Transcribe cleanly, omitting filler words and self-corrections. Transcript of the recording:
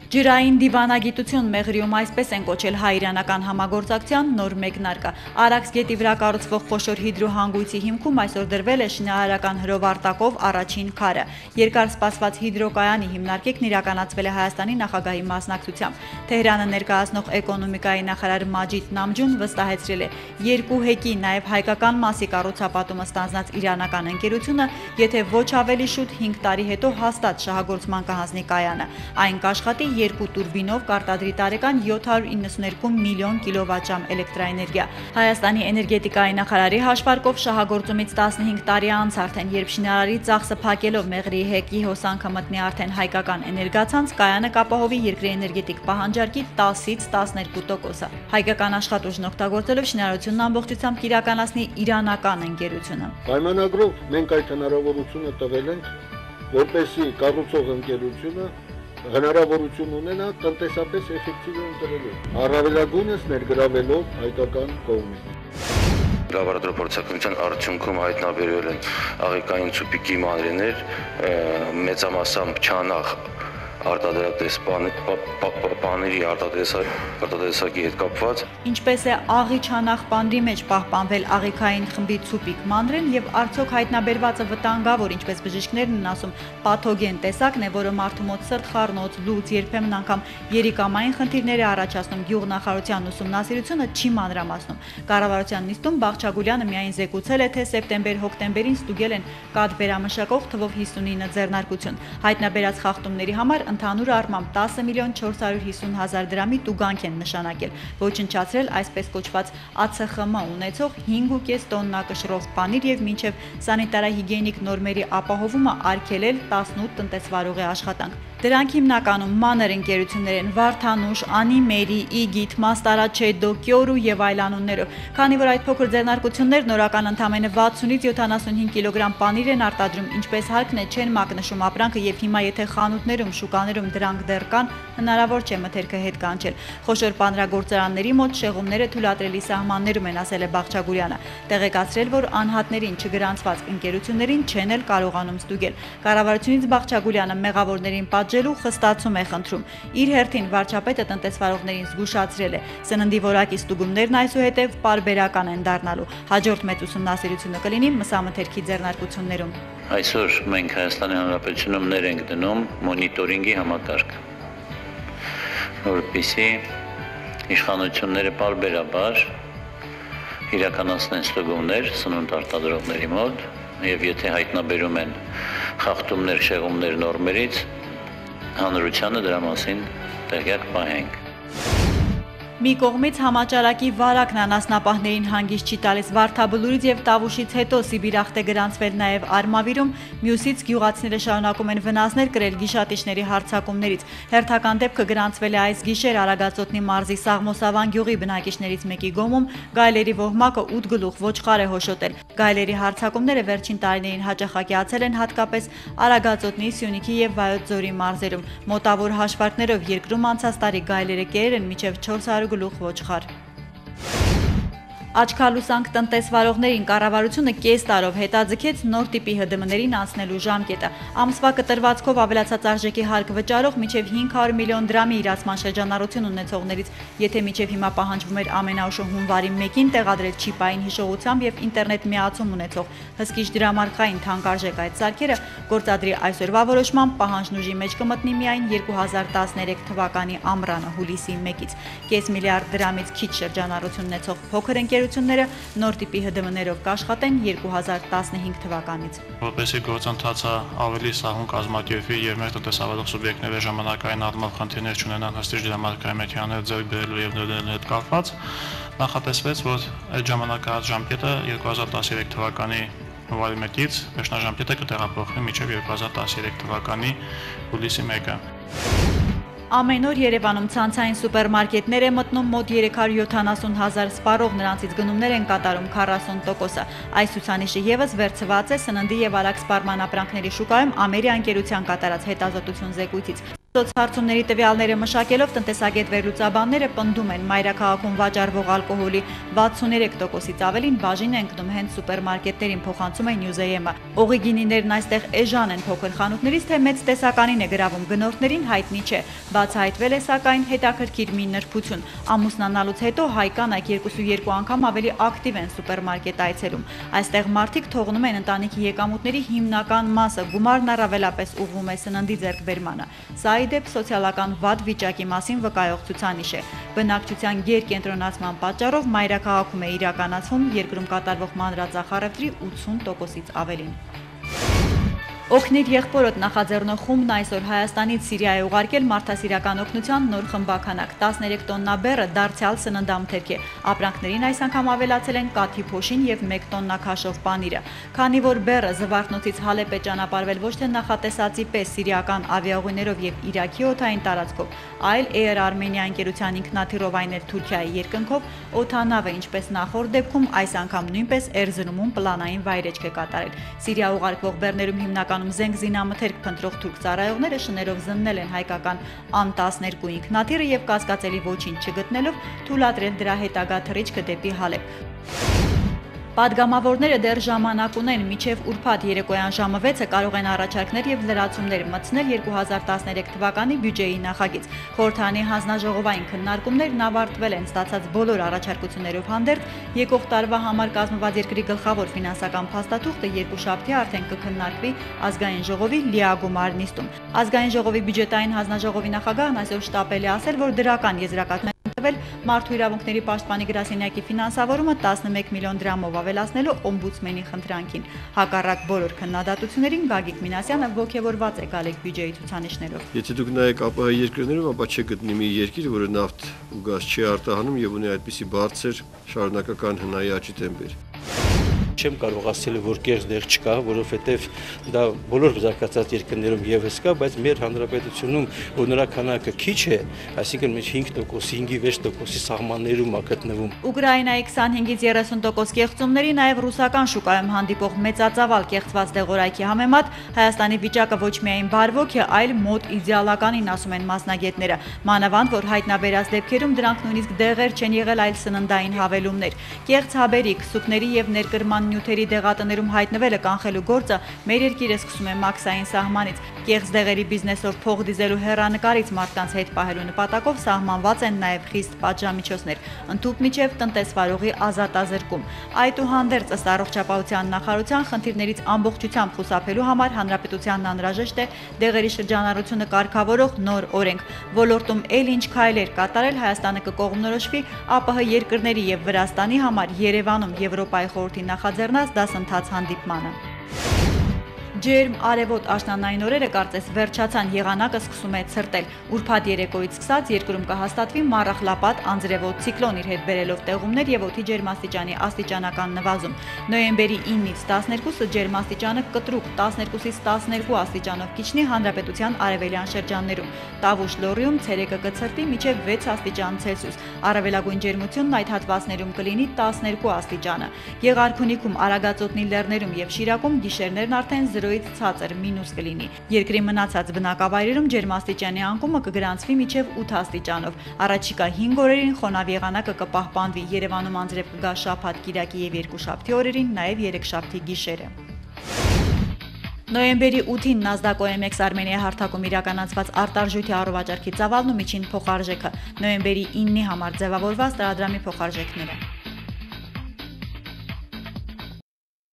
Ջրային դիվանագիտություն Մեղրիում այսպես են կոչել հայ-իրանական համագործակցության նոր մեկնարկը։ Արաքս գետի վրա կառուցվող խոշոր հիդրոհանգույցի հիմքում այսօր դրվել է շինարարական հրովարտակով առաջին քարը։ Երկար սպասված հիդրոկայանի հիմնարկիքն իրականացվել է Հայաստանի նախագահի մասնակցությամբ։ Թեհրանը ներկայացնող էկոնոմիկայի նախարար Մաջիդ Նամջուն վստահեցրել է, երկու հեկի, նաև հայկական մասի կառուցապատումը ստանձնած իրանական ընկերությունը, եթե ոչ ավելի շուտ 5 տարի հետո հաստատ շահագործման կհանձնի կայանը, այն կաշխատի 2 տուրբինով կարտադրի տարեկան 792 միլիոն կիլովատժամ էլեկտրաէներգիա։ Հայաստանի էներգետիկայի նախարարի հաշվարկով շահագործումից 15 տարի անց արդեն, երբ շինարարի ծախսը փակելով Մեղրիի հեկի հոսանքը մտնի արդեն հայկական էներգացանց, կայանը կապահովի երկրի էներգետիկ պահանջարկի 10-ից 12%-ը։ Հայկական աշխատուժն օգտագործելով շինարարությունն ամբողջությամբ կիրականացնի իրանական ընկերությունը։ Պայմանագրով մենք այդ հնարավորությունը տվել ենք, որպեսզի կառուցող ընկերությունը հնարավորություն ունենա տնտեսապես էֆեկտիվ ընտրելու, առավելագույնս ներգրավելով հայկական կողմին։ Լաբորատորիա արդյունքում հայտնաբերվել են աղիքային ցուպիկի մանրէներ, մեծամասամբ չանախ արտադրատես պաների արտադրեսակի հետ կապված։ Ինչպես է աղի չանախ պանրի մեջ պահպանվել աղիքային խմբի ցուպիկ մանրեն եւ արդյոք հայտնաբերվածը վտանգավոր, ինչպես բժիշկներն են ասում, պաթոգեն տեսակն է, որը մարդու մոտ սրտխառնոց, լուծ, երբեմն անգամ երիկամային խնդիրներ է առաջացնում, գյուղնախարարության ուսումնասիրությունը չի մանրամասնում։ Կառավարության նիստում Բաղչագուլյանը միայն զեկուցել է, թե սեպտեմբեր-հոկտեմբերին ստուգել են կաթ վերամշակող թվով 59 ձեռնարկություն։ Հայտնաբերած խախտումների համար ընդհանուր առմամբ 10 միլիոն 450 հազար դրամի տուգանք են նշանակել, ոչնչացրել այսպես կոչված ԱՑԽՄ ունեցող 5.5 տոննա կշռող պանիր եւ մինչեւ սանիտարահիգիենիկ նորմերի ապահովումը արգելել 18 տնտեսվարողի աշխատանք։ Դրանք հիմնականում մանր ընկերություններ են՝ Վարդանուշ, Անիմերի, Իգիթ, Մաստարաչեդո, Կյորու եւ այլ անուններով։ Քանի որ այդ փոքր ձեռնարկություններն օրական ընդամենը 60-ից 75 կիլոգրամ պանիր են արտադրում, ինչպես հարկն է, չեն մակնշում ապրանքը եւ հիմա եթե խանութներում, շուկաներում դրանք դեռ կան, հնարավոր չէ մթերքը հետ կանչել։ Խոշոր պանրագործարանների մոտ շեղումները թույլատրելի սահմաններում են, ասել է Բաղչագուլյանը, տեղեկացրել, որ անհատներին չգրանցված ընկերություններին չեն էլ կարողանում ստուգել։ Կառավարությունից Բաղչագուլյանը մեղավորներին պատժելու խստացում է խնդրում։ Իր հերթին վարչապետը տնտեսվարողներին զգուշացրել է, սննդի որակի ստուգումներն այսուհետև պարբերական են դառնալու։ Հաջորդ մեծ ուսումնասիրությունը կլինի մսամթերքի ձեռնարկություններում։ Այսօր մենք Հայաստանի Հանրապետությունում ներ ենք դնում մոնիտորինգի համակարգ, որպեսզի իշխանությունները պարբերաբար իրականացնեն ստուգումներ սնունդ արտադրողների մոտ եւ եթե հայտնաբերում են խախտումներ, շեղումներ նորմերից, հանրությանը դրա մասին տեղյակ պահենք։ Մի կողմից համաճարակի վարակն անասնապահներին հանգիստ չի տալիս, Վարդաբլուրից եւ Տավուշից հետո Սիբիրախտ է գրանցվել նաեւ Արմավիրում, մյուսից գյուղացիները շարունակում են վնասներ կրել գիշատիչների հարձակումներից։ Հերթական դեպքը գրանցվել է այս գիշեր Արագածոտնի մարզի Սաղմոսավան գյուղի բնակիչներից մեկի գոմում, գայլերի ոհմակը 8 գլուխ ոչխար է հոշոտել։ Գայլերի հարձակումները վերջին տարիներին հաճախակիացել են հատկապես Արագածոտնի, Սյունիքի եւ Վայոց ձորի մարզերում։ Մոտավոր հաշվարկներով երկրում անցած տարի գայլերը կերել են մինչեւ 400 գլուխ ոչխար։ Աչքալուսանք տնտեսվարողներին կառավարությունը կես տարով հետաձգեց նոր տիպի ՀԴՄ-ներին անցնելու ժամկետը։ Ամսվա կտրվածքով ավելացած արժեքի հարկ վճարող մինչև 500 միլիոն դրամի իրացման շրջանառություն ունեցողներից, եթե մինչև հիմա պահանջվում էր ամենաուշը հունվարի 1-ին տեղադրել չիպային հիշողությամբ եւ ինտերնետ միացում ունեցող հսկիչ դրամարկղային թանկարժեք այդ սարքերը, գործադրի այսօրվա որոշմամբ պահանջնուժի մեջ կմտնի միայն 2013 թվականի ամռանը հուլիսի 1-ից։ Կես միլիարդ դրամից քիչ շրջանառություն ունեցող փոքր ընկերությունները նոր տիպի ՀԴՄ-ներով կաշխատեն 2015 թվականից։ Որպեսզի գործընթացը ավելի սահուն կազմակերպվի եւ մեր տնտեսավարող սուբյեկտները ժամանակային առումով խնդիրներ չունենան հստակ դրամարկղային մեքենաներ ձեռք բերելու եւ ներդնելու հետ կապված, նախատեսվեց, որ այդ ժամանակահատ ժամկետը 2013 թվականի հունվարի 1-ից վերջնաժամկետը կտեղափոխվի մինչև 2013 թվականի հուլիսի 1-ը։ Ամեն օր Երևանում ցանցային սուպերմարկետներ է մտնում մոտ 370 հազար սպառող, նրանցից գնումներ են կատարում 40%-ը։ Այս ցուցանիշը եւս վերցված է սննդի եւ արագ սպառման ապրանքների շուկայում Ամերիա ընկերության կատարած հետազոտություն զեկույցից։ Սոցհարցումների տվյալները մշակելով տնտեսագետ վերլուծաբանները պնդում են մայրաքաղաքում վաճառվող ալկոհոլի 63%-ից ավելին բաժին է ընկնում հենց սուպերմարկետներին, փոխանցում է Newsam-ը։ Օղի գինիներն այստեղ էժան են փոքր խանութներից, թե մեծ տեսականին է գրավում գնորդներին հայտնի չէ։ Բացահայտվել է սակայն հետաքրքիր մի նրբություն։ Ամուսնանալուց հետո հայ կանայք 2 անգամ ավելի ակտիվ են սուպերմարկետ այցելում։ Այստեղ մարդիկ թողնում են ընտանիքի եկամուտների հիմնական մասը, գումարն առավելապես ուղղվում է սննդի ձեռքբերմանը։ Սա ի դեպ սոցիալական վատ վիճակի մասին վկայող ցուցանիշ է։ Բնակչության գերկենտրոնացման պատճառով մայրաքաղաքում է իրականացվում երկրում կատարվող մանրածախարևտրի 80%-ից ավելին։ Օգնիր եղբորդ նախաձեռնող խումբն այսօր Հայաստանից Սիրիա է ուղարկել մարդասիրական օգնության նոր խմբականակ։ 13 տոննա բեռը դարձյալ սննդամթերք է։ Ապրանքներին այս անգամ ավելացել են կաթի փոշին եւ 1 տոննա քաշով պանիրը։ Քանի որ բեռը Զվարթնոցից Հալեպ է ճանապարհվել ոչ թե նախատեսածի պես սիրիական ավիաուղիներով եւ Իրաքի օդային տարածքով, այլ Air Armenia ընկերության ինքնաթիռով, այն էլ Թուրքիայի երկնքով, օդանավը, ինչպես նախորդ դեպքում, այս անգամ նույնպես Էրզրումում պլանային վայրեջք է կատարել։ Սիրիա ուղարկվող բեռներում հիմնական զենք զինամթերք փնտրող թուրք ծառայողները շներով զննել են հայկական Ան-12 ինքնաթիռը եւ կասկածելի ոչինչ չգտնելով թույլատրել դրա հետագա թռիչքը դեպի Հալեպ։ Պատգամավորները դեռ ժամանակ ունեն, մինչև ուրբաթ երեկոյան ժամը 6-ը կարող են առաջարկներ եւ լրացումներ մտցնել 2013 թվականի բյուջեի նախագիծ։ Խորհրդարանի հանձնաժողովային քննարկումներն ավարտվել են, ստացած բոլոր առաջարկություններով հանդերձ եկող տարվա համար կազմված երկրի գլխավոր ֆինանսական փաստաթուղթը երկուշաբթի արդեն կքննարկվի ազգային ժողովի լիագումար նիստում։ Ազգային ժողովի բյուջետային հանձնաժողովի նախագահն այսօր շտապել է ասել, որ դրական եզրակացներ Մարդու իրավունքների պաշտպանի գրասենյակի ֆինանսավորումը 11 միլիոն դրամով ավելացնելու օմբուդսմենի խնդրանքին։ Հակառակ բոլոր քննադատություններին Գագիկ Մինասյանը ոգևորված է գալիք բյուջեի ցուցանիշներով։ Եթե դուք նայեք ԱՊՀ երկրներում, ապա չգտնի մի երկիր, որը նավթ ու գազ չի արտահանում եւ ունի այդպիսի բարձր շարունակական հնայի աճի տեմպեր։ Չեմ կարող ասել, որ կեղծ դեղ չկա, որովհետև դա բոլոր զարգացած երկրներում եւս կա, բայց մեր հանրապետությունում որ նրա քանակը քիչ է, այսինքն մեր 5%-ի 5%-ի սահմաններում է գտնվում։ Ուկրաինայի 25-ից 30% կեղծումների, նաև ռուսական շուկայում հանդիպող մեծածավալ կեղծված դեղորայքի համեմատ Հայաստանի վիճակը ոչ միայն բարվոք է, այլ մոտ իդեալականին, ասում են մասնագետները։ Մանավանդ որ հայտնաբերած դեպքերում դրանք նույնիսկ դեղեր չեն եղել, այլ սննդային հավելումներ։ Կեղծ հաբերիկ, սուպների եւ ներկրման նյութերի դեղատներում հայտնվելը կանխելու գործը մեր երկիրը սկսում է մաքսային սահմանից։ Կեղծ դեղերի բիզնեսով փող դիզելու հեռանկարից մարդկանց հետ պահելու նպատակով սահմանված են նաև խիստ պատժամիջոցներ, ընդհուպ միջև տնտեսվարողի ազատազրկում։ Այդուհանդերձ ըստ առողջապահության նախարարության խնդիրներից ամբողջությամբ խուսափելու համար հանրապետությանն անհրաժեշտ է դեղերի շրջանառությունը կարգավորող նոր օրենք։ Ոլորտում էլ ինչ քայլեր կատարել Հայաստանը կկողմնորոշվի ԱՊՀ երկրների եւ Վրաստանի համար Երևանում Եվրոպայի խորհրդի նախաձեռնած դասընթաց հանդիպմանը։ Ջերմ արևոտ աշնանային օրերը կարծես վերջացան, եղանակը սկսում է ցրտել։ Ուրբաթ երեկոյից սկսած երկրում կհաստատվի մառախլապատ անձրևոտ ցիկլոն, իր հետ բերելով տեղումներ եւ օդի ջերմաստիճանի աստիճանական նվազում։ Նոյեմբերի 9-ից 12-ը ջերմաստիճանը կտրուկ 12-ից 12 աստիճանով կիջնի հանրապետության արևելյան շրջաններում։ Տավուշ Լոռիում ցերեկը կցրտի մինչև 6 աստիճան Ցելսիուս։ Առավելագույն ջերմությունն այդ հատվածներում կլինի 12 աստիճանը։ Եղարքունիքում, Արագածոտնի լեռներում եւ Շիրակում գիշերներն արդեն 0-ից ցածր մինուս կլինի։ Երկրի մնացած բնակավայրերում ջերմաստիճանի անկումը կգրանցվի մինչև 8 աստիճանով։ Առաջիկա 5 օրերին խոնավ եղանակը կպահպանվի։ Երևանում անձրև կգա շաբաթ, կիրակի եւ երկուշաբթի օրերին, նաեւ երեքշաբթի գիշերը։ Նոյեմբերի 8-ին NASDAQ OMX Armenia հարթակում իրականացված արտարժույթի առողջարքի ծավալն ու միջին փոխարժեքը, նոյեմբերի 9-ի համար ձևավորված տարադրամի փոխարժեքները։